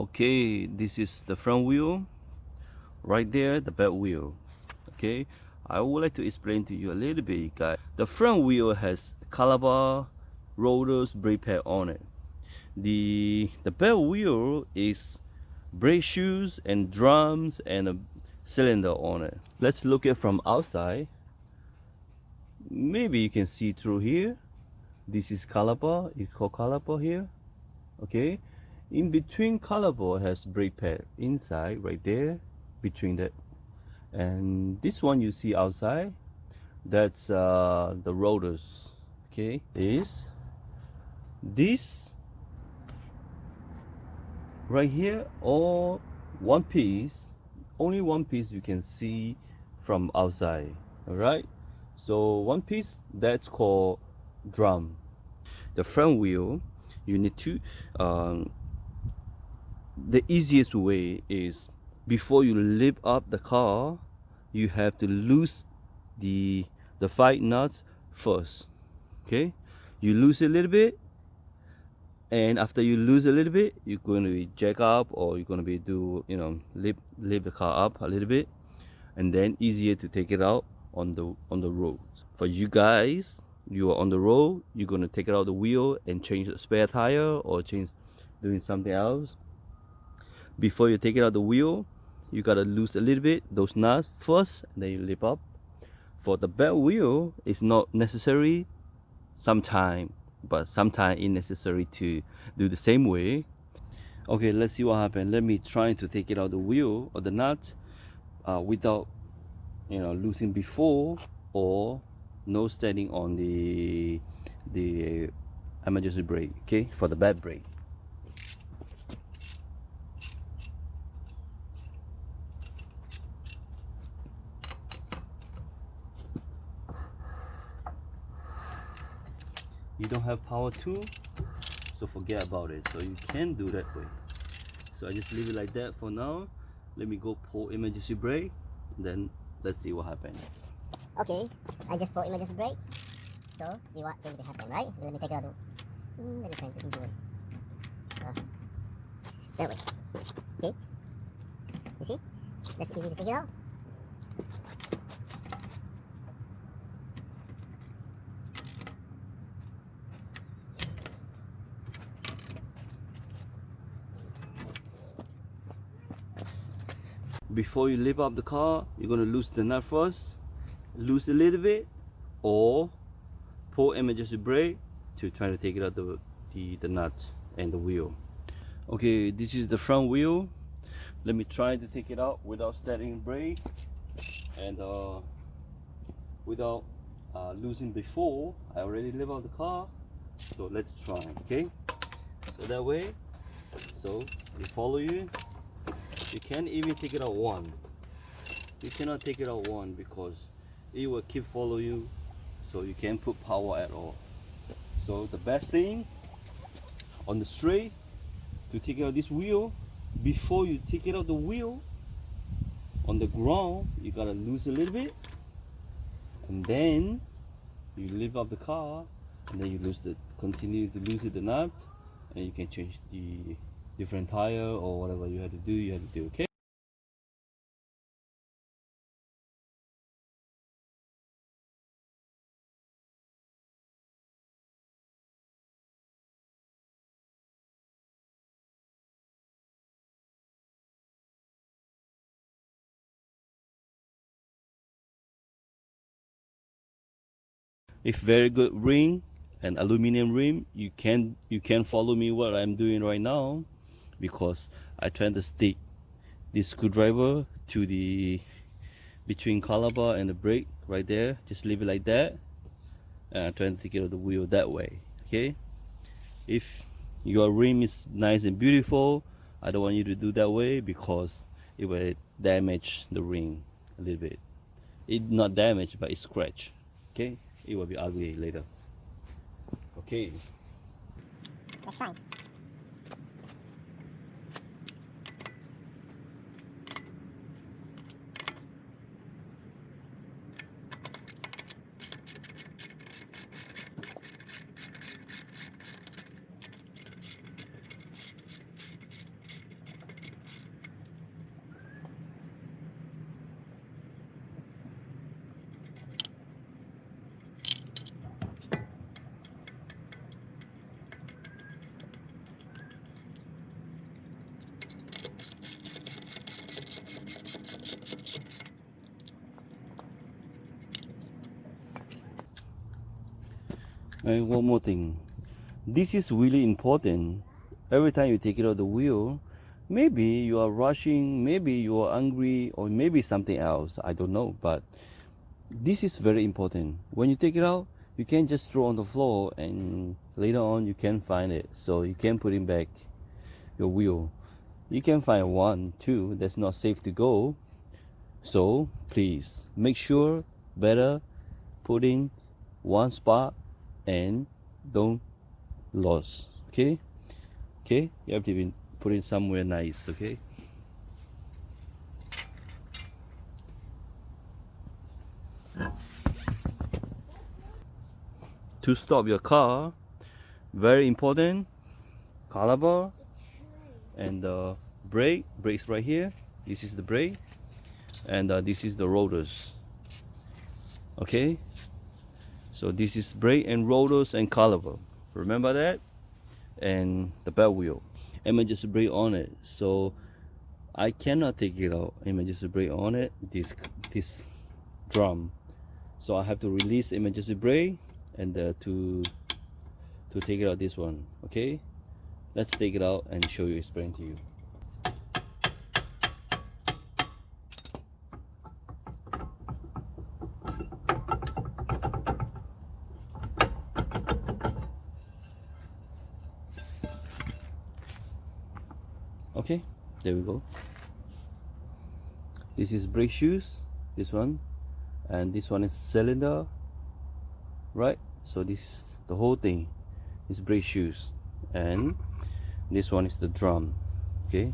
Okay, this is the front wheel. Right there, the back wheel. Okay, I would like to explain to you a little bit, guys. The front wheel has caliper, rotors, brake pad on it. The back wheel is brake shoes and drums and a cylinder on it. Let's look at from outside. Maybe you can see through here. This is caliper. It's called caliper here. Okay, in between caliper has brake pad inside right there between that, and this one you see outside, that's the rotors. Okay, this right here, all one piece, only one piece you can see from outside. All right, so one piece, that's called drum. The front wheel, you need to the easiest way is, before you lift up the car, you have to loose the 5 nuts first. Okay, you lose a little bit, and after you lose a little bit, you're going to be jack up, or you're going to be lift the car up a little bit, and then easier to take it out on the road. For you guys, you are on the road, you're going to take it out the wheel and change the spare tire or change doing something else. Before you take it out the wheel, you gotta lose a little bit those nuts first, and then you lift up. For the back wheel, it's not necessary sometime, but sometimes it's necessary to do the same way. Okay, let's see what happens. Let me try to take it out the wheel or the nut without losing before, or no standing on the emergency brake. Okay, for the back brake. You don't have power tool, so forget about it. So you can do that way. So I just leave it like that for now. Let me go pull emergency brake, then let's see what happens. Okay, I just pull emergency brake. So see what will happen, right? Let me take it out. Let me find the easy way. That way. Okay. You see? That's easy to take it out. Before you lift up the car, you're gonna lose the nut first, lose a little bit, or pull emergency brake to try to take it out the nut and the wheel. Okay, this is the front wheel. Let me try to take it out without starting brake and without losing before. I already lift up the car, so let's try. Okay, so that way, so they follow you. You can't even take it out one. You cannot take it out one because it will keep following you, so you can't put power at all. So the best thing on the straight to take out this wheel, before you take it out the wheel on the ground, you gotta lose a little bit, and then you lift up the car, and then you continue to lose the nut, and you can change the different tire or whatever you have to do, okay? If very good ring and aluminum rim, you can follow me what I'm doing right now, because I try to stick this screwdriver to the between caliper and the brake right there. Just leave it like that, and I'm trying to take it out the wheel that way. Okay, if your rim is nice and beautiful, I don't want you to do that way because it will damage the ring a little bit. It not damage, but it scratch. Okay, it will be ugly later. Okay. That's fine. And one more thing, this is really important. Every time you take it out the wheel, maybe you are rushing, maybe you are angry, or maybe something else, I don't know, but this is very important. When you take it out, you can't just throw on the floor and later on you can't find it, so you can put it back your wheel. You can find one, two that's not safe to go, so please make sure better put in one spot and don't lose. Okay, you have to put it somewhere nice. Okay, to stop your car, very important, caliber and the brakes right here. This is the brake, and this is the rotors. Okay, so this is brake and rotors and caliper, remember that, and the back wheel. Emergency brake on it, so I cannot take it out. Emergency brake on it, this drum, so I have to release emergency brake and to take it out this one. Okay, let's take it out and show you, explain to you. Okay, there we go. This is brake shoes, this one, and this one is cylinder, right? So this, the whole thing is brake shoes, and this one is the drum. Okay,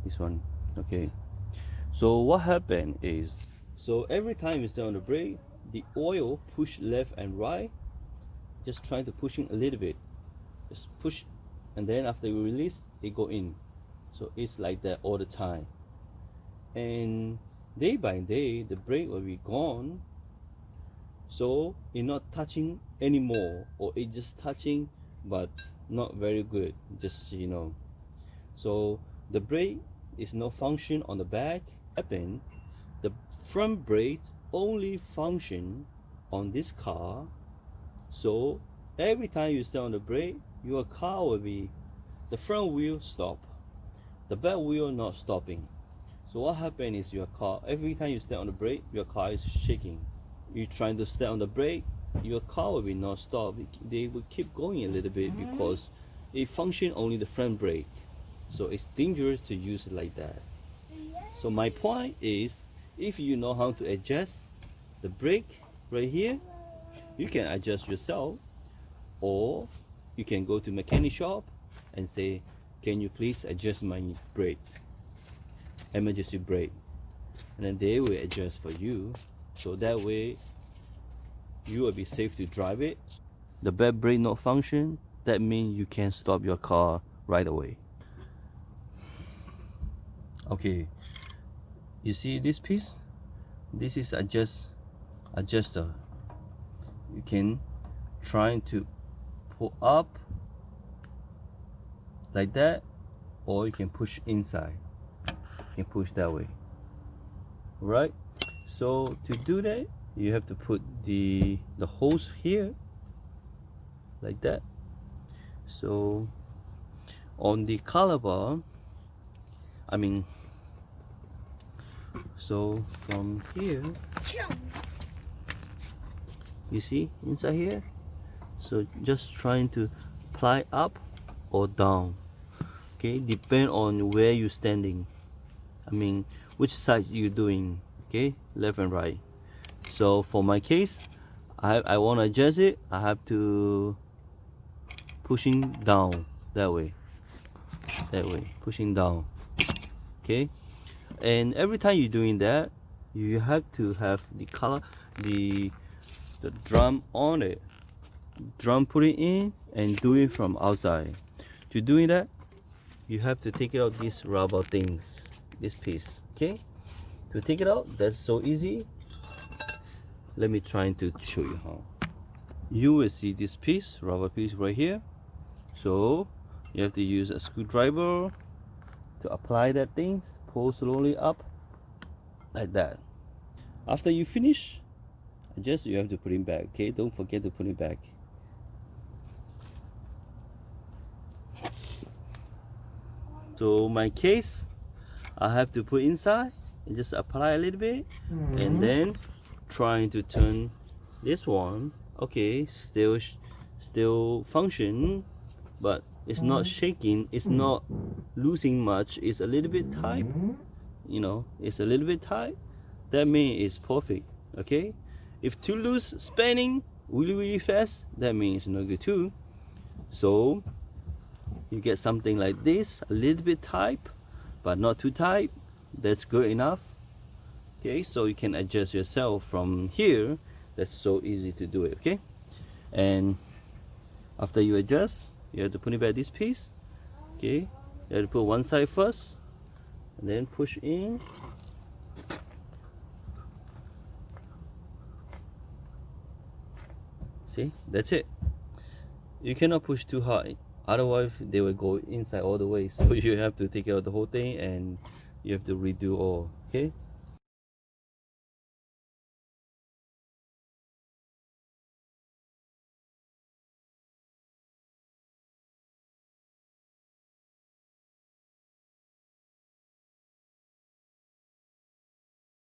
this one. Okay, so what happened is, so every time you stay on the brake, the oil push left and right, just trying to pushing a little bit, just push, and then after you release it go in. So it's like that all the time, and day by day the brake will be gone, so it's not touching anymore, or it just touching but not very good, just you know. So the brake is no function on the back. Happen, the front brake only function on this car, so every time you stay on the brake, your car will be, the front wheel stop, the back wheel not stopping. So what happens is your car, every time you stay on the brake, your car is shaking. You trying to stay on the brake, your car will be not stop. They will keep going a little bit because it function only the front brake. So it's dangerous to use it like that. So my point is, if you know how to adjust the brake right here, you can adjust yourself, or you can go to mechanic shop and say, can you please adjust my brake, emergency brake, and then they will adjust for you, so that way you will be safe to drive it. The back brake not function, that means you can stop your car right away. Okay, you see this piece, this is adjuster. You can try to pull up like that, or you can push inside. You can push that way, right? So to do that, you have to put the hose here like that. So on the caliper, I mean, so from here, you see inside here, so just trying to apply up or down. Okay, depend on where you're standing, I mean which side you're doing. Okay, left and right. So for my case, I want to adjust it, I have to pushing down that way, pushing down. Okay, and every time you're doing that, you have to have the color, the drum on it, drum, put it in and do it from outside. To doing that, you have to take out these rubber things, this piece. Okay, to take it out, that's so easy. Let me try to show you how. You will see this piece, rubber piece right here. So you have to use a screwdriver to apply that thing, pull slowly up like that. After you finish, just you have to put it back. Okay, don't forget to put it back. So my case, I have to put inside and just apply a little bit, and then trying to turn this one. Okay, still function, but it's not shaking, it's not losing much, it's a little bit tight, you know, it's a little bit tight. That means it's perfect. Okay, if too loose, spinning really fast, that means it's not good too. So you get something like this, a little bit tight but not too tight. That's good enough. Okay, so you can adjust yourself from here. That's so easy to do it. Okay, and after you adjust, you have to put it back this piece. Okay, you have to put one side first and then push in. See, that's it. You cannot push too hard, otherwise they will go inside all the way. So you have to take out the whole thing and you have to redo all. Okay,